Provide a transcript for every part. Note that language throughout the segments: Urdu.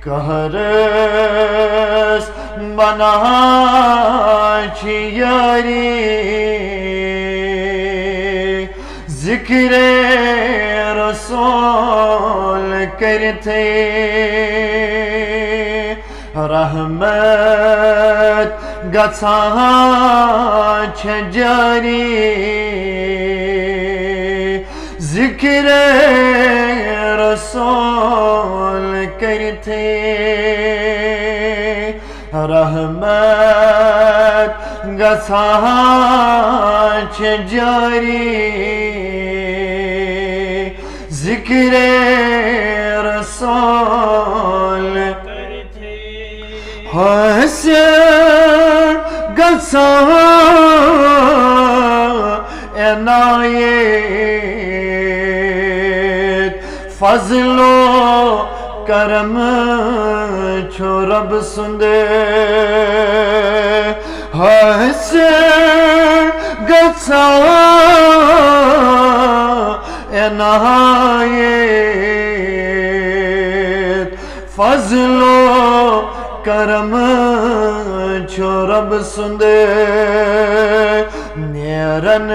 Kahrız bana yari Zikre Resul کرتے Rahmet گژھان جاری Zikre Resul کرتے Rahmet گژھان جاری Zikre Resul Hasen gژھان عنایت فضل و کرم چھو رب سندے حسن گژھان عنایت فضل و کرم چھو رب سندے نیرن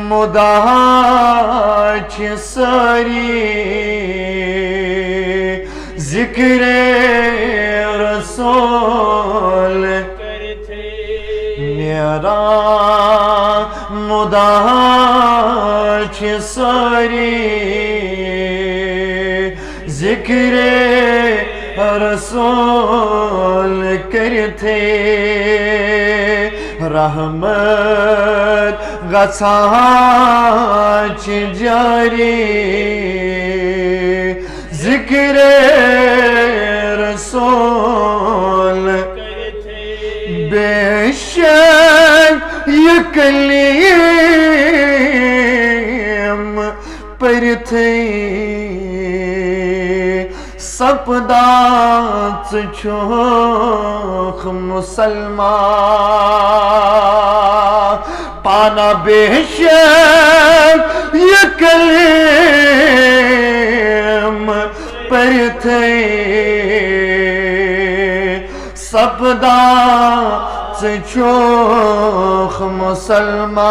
مداچ ساری ذکر رسول نیران مداچ ساری ذکر رسول کرتے رحمت گژھان جاری ذکر رسول بے شک یہ کلیم پرتے سپدات چھوخ مسلمان پانا بے شک یہ کلیم پرتے سپدات چھوخ مسلمان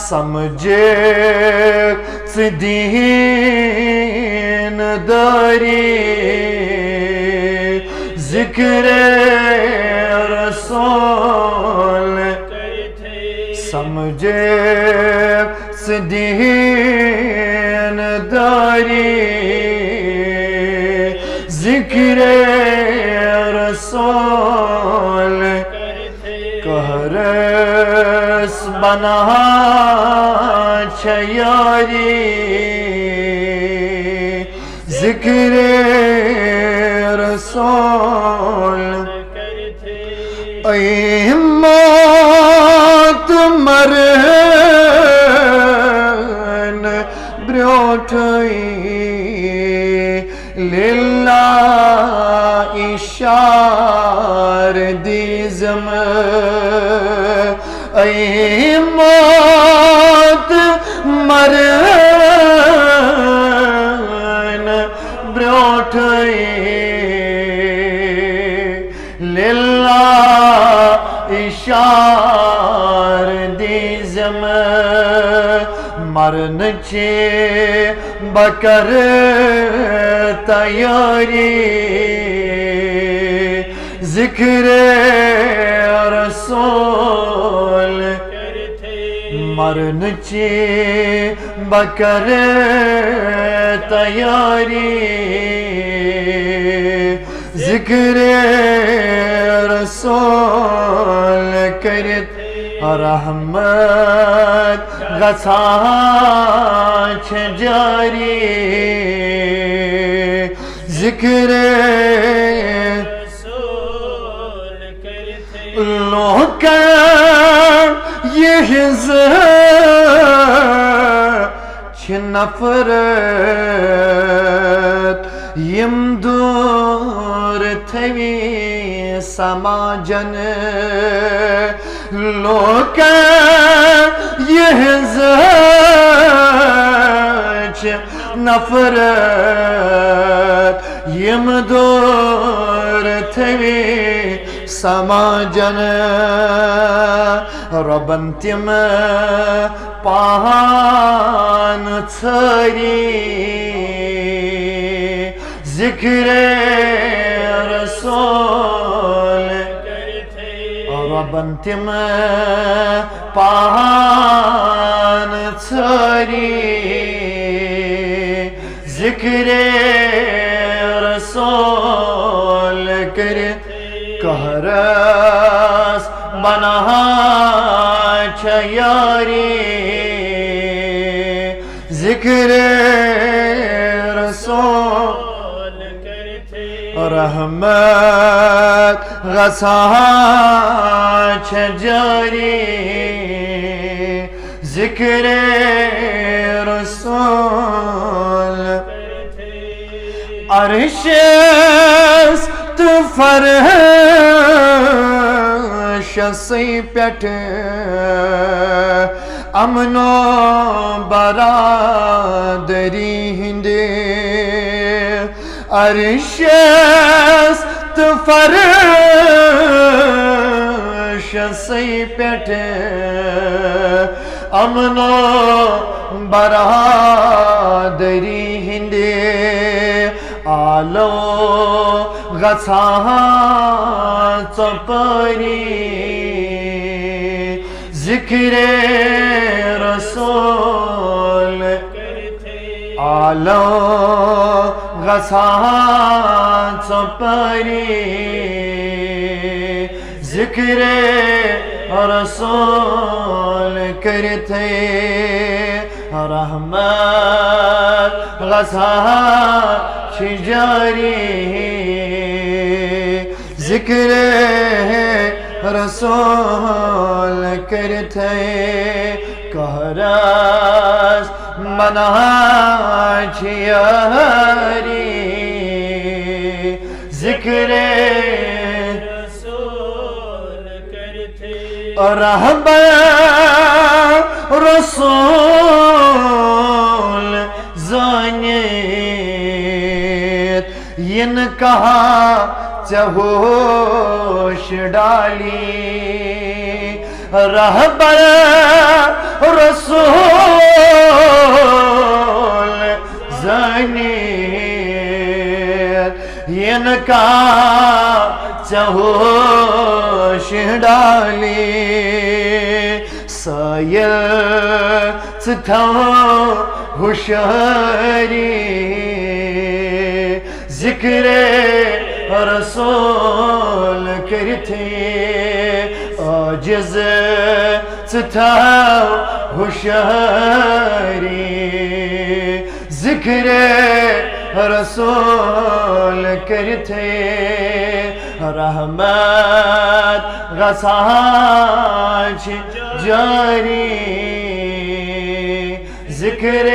سمجھے دین داری ذکر رسول سمجھے دین داری ذکر رسول کہرس بنا یاری ذکر رسول ای موت مرن بروٹھئی للہ اشار دیزم ای موت مرن بروٹھئی للہ اشار دیزم مرن چے بکر تیاری ذکر رسول مرن چے بکر تیاری ذکر رسول کرت رحمت گژھان جاری ذکر رسول کرتے لوگ یہ نفرت یم دور تھوی سماجن لوگ یہ نفرت سماجن ربن تم پان ژھری ذکر رسول ربن تم پان ژھری ذکر رسول کرت کہرس بنہا چھ یاری ذکر رسول رحمت غصہ چھ جاری ذکر رسول عرشس تو فرش سی پیٹھ امن و برادری ہندے عرشس تو فرش سی پیٹھ امن و برادری ہندے آلو غصہ ژپری ذکر رسول آلو غصہ ژپری ذکر رسول کرتے رحمت غصہ چھ جاری ذکر رسول کرتے کہرس بنہا چھ یاری ذکر رسول کرتے رحمت رسول زانیت ین کہا ہوش ڈالی رہبر رسول زانیت ین کا ہوش ڈالی سایل ستھو ہوشیاری ذکر رسول کرتے عاجز ستھو ہوشیاری ذکر رسول کرتے رحمت غصہ چھ جاری ذکر